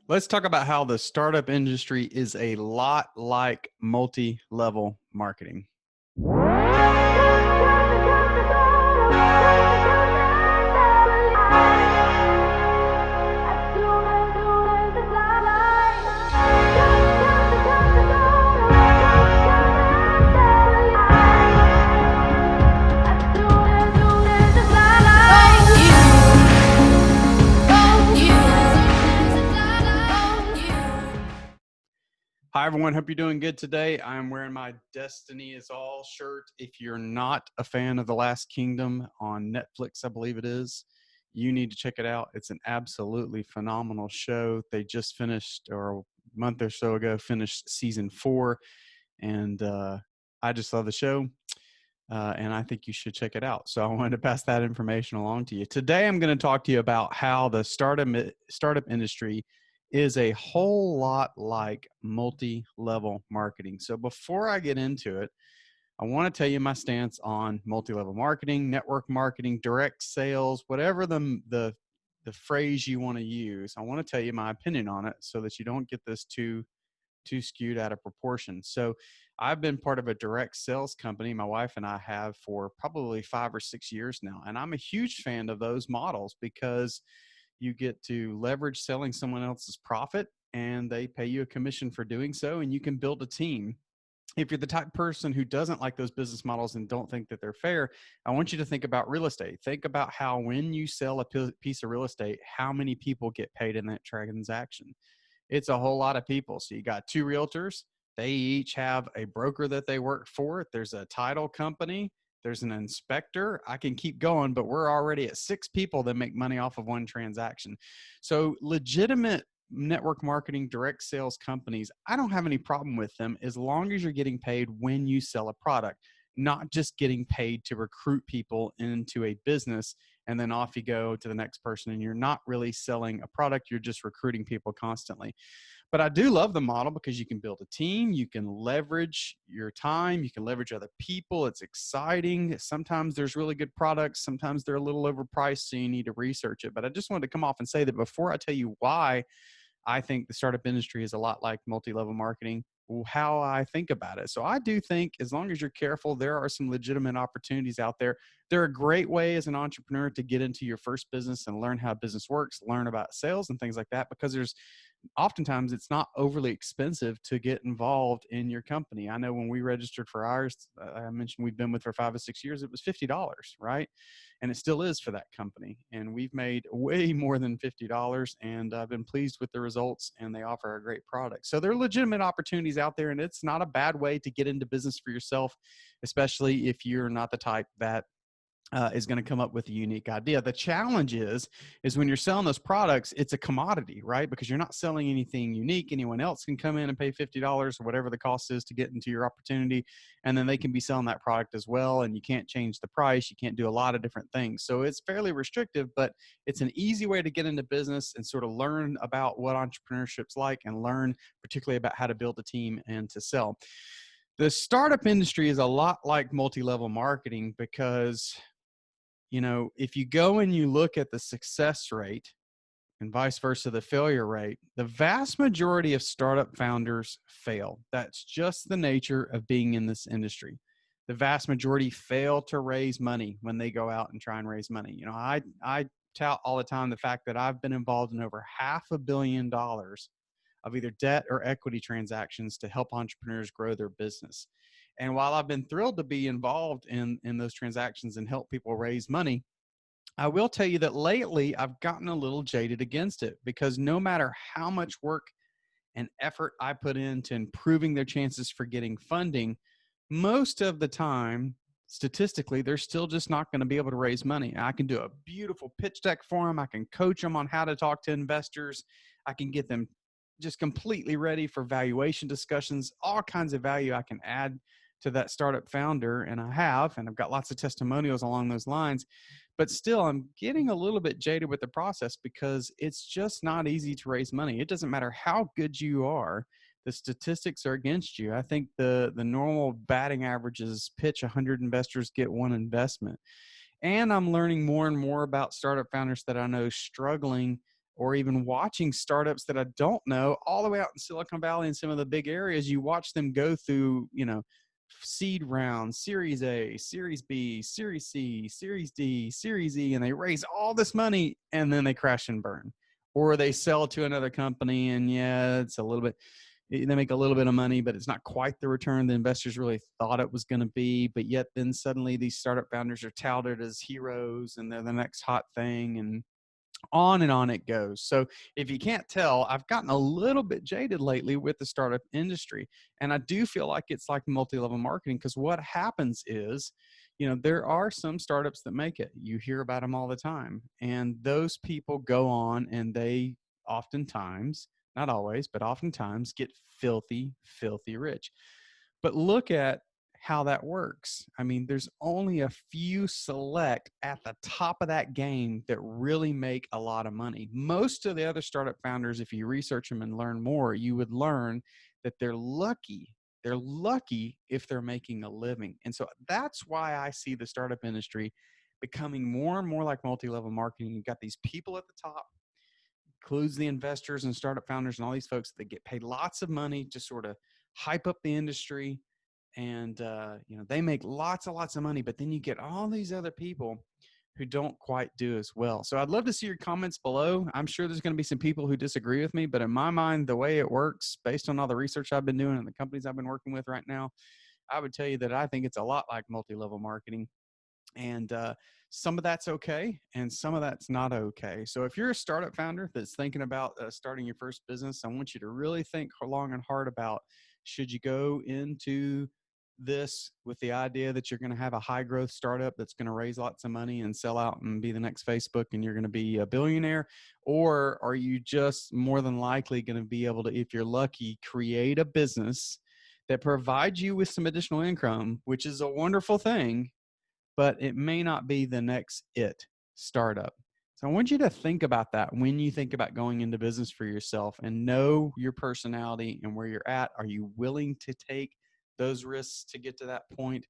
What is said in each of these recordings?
Let's talk about how the startup industry is a lot like multi-level marketing. Hi, everyone. Hope you're doing good today. I'm wearing my Destiny is All shirt. If you're not a fan of The Last Kingdom on Netflix, I believe it is, you need to check it out. It's an absolutely phenomenal show. They just finished, or a month or so ago, finished season 4. And I just love the show. And I think you should check it out. So I wanted to pass that information along to you. Today, I'm going to talk to you about how the startup industry is a whole lot like multi-level marketing. So before I get into it, I want to tell you my stance on multi-level marketing, network marketing, direct sales, whatever the phrase you want to use. I want to tell you my opinion on it so that you don't get this too skewed out of proportion. So I've been part of a direct sales company, my wife and I have, for probably 5 or 6 years now. And I'm a huge fan of those models because you get to leverage selling someone else's profit and they pay you a commission for doing so, and you can build a team. If you're the type of person who doesn't like those business models and don't think that they're fair, I want you to think about real estate. Think about how when you sell a piece of real estate, how many people get paid in that transaction. It's a whole lot of people. So you got 2 realtors. They each have a broker that they work for. There's a title company. There's an inspector. I can keep going, but we're already at 6 people that make money off of one transaction. So legitimate network marketing, direct sales companies, I don't have any problem with them as long as you're getting paid when you sell a product, not just getting paid to recruit people into a business and then off you go to the next person, and you're not really selling a product, you're just recruiting people constantly. But I do love the model because you can build a team, you can leverage your time, you can leverage other people. It's exciting. Sometimes there's really good products, sometimes they're a little overpriced, so you need to research it. But I just wanted to come off and say that before I tell you why I think the startup industry is a lot like multi-level marketing, how I think about it. So I do think as long as you're careful, there are some legitimate opportunities out there. They're a great way as an entrepreneur to get into your first business and learn how business works, learn about sales and things like that, because there's oftentimes it's not overly expensive to get involved in your company. I know when we registered for ours, I mentioned we've been with for 5 or 6 years, it was $50, right? And it still is for that company. And we've made way more than $50, and I've been pleased with the results, and they offer a great product. So there are legitimate opportunities out there, and it's not a bad way to get into business for yourself, especially if you're not the type that is going to come up with a unique idea. The challenge is when you're selling those products, it's a commodity, right? Because you're not selling anything unique. Anyone else can come in and pay $50 or whatever the cost is to get into your opportunity, and then they can be selling that product as well. And you can't change the price. You can't do a lot of different things. So it's fairly restrictive, but it's an easy way to get into business and sort of learn about what entrepreneurship's like and learn particularly about how to build a team and to sell. The startup industry is a lot like multi-level marketing because if you go and you look at the success rate and vice versa, the failure rate, the vast majority of startup founders fail. That's just the nature of being in this industry. The vast majority fail to raise money when they go out and try and raise money. I tout all the time the fact that I've been involved in over $500 million of either debt or equity transactions to help entrepreneurs grow their business. And while I've been thrilled to be involved in those transactions and help people raise money, I will tell you that lately I've gotten a little jaded against it because no matter how much work and effort I put into improving their chances for getting funding, most of the time, statistically, they're still just not going to be able to raise money. I can do a beautiful pitch deck for them. I can coach them on how to talk to investors. I can get them just completely ready for valuation discussions, all kinds of value I can add to that startup founder. And I've got lots of testimonials along those lines, but still I'm getting a little bit jaded with the process because it's just not easy to raise money. It doesn't matter how good you are. The statistics are against you. I think the normal batting average is pitch 100 investors, get one investment. And I'm learning more and more about startup founders that I know struggling or even watching startups that I don't know all the way out in Silicon Valley and some of the big areas. You watch them go through, seed rounds, Series A, Series B, Series C, Series D, Series E, and they raise all this money and then they crash and burn. Or they sell to another company and yeah, it's a little bit, they make a little bit of money, but it's not quite the return the investors really thought it was going to be. But yet then suddenly these startup founders are touted as heroes and they're the next hot thing. And on it goes. So if you can't tell, I've gotten a little bit jaded lately with the startup industry. And I do feel like it's like multi-level marketing, because what happens is, there are some startups that make it. You hear about them all the time. And those people go on and they oftentimes, not always, but oftentimes get filthy, filthy rich. But look at how that works. I mean, there's only a few select at the top of that game that really make a lot of money. Most of the other startup founders, if you research them and learn more, you would learn that they're lucky. They're lucky if they're making a living. And so that's why I see the startup industry becoming more and more like multi-level marketing. You've got these people at the top, includes the investors and startup founders and all these folks that get paid lots of money to sort of hype up the industry. And they make lots of money, but then you get all these other people who don't quite do as well. So I'd love to see your comments below. I'm sure there's going to be some people who disagree with me, but in my mind, the way it works, based on all the research I've been doing and the companies I've been working with right now, I would tell you that I think it's a lot like multi-level marketing. And some of that's okay and some of that's not okay. So if you're a startup founder that's thinking about starting your first business, I want you to really think long and hard about, should you go into this with the idea that you're going to have a high growth startup that's going to raise lots of money and sell out and be the next Facebook and you're going to be a billionaire? Or are you just more than likely going to be able to, if you're lucky, create a business that provides you with some additional income, which is a wonderful thing, but it may not be the next startup. So I want you to think about that when you think about going into business for yourself, and know your personality and where you're at. Are you willing to take those risks to get to that point?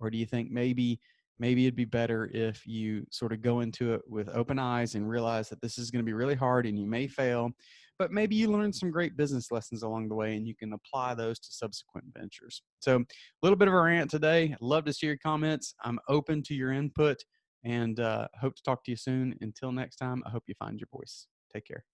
Or do you think maybe it'd be better if you sort of go into it with open eyes and realize that this is going to be really hard and you may fail, but maybe you learn some great business lessons along the way and you can apply those to subsequent ventures. So a little bit of a rant today. I'd love to see your comments. I'm open to your input, and hope to talk to you soon. Until next time, I hope you find your voice. Take care.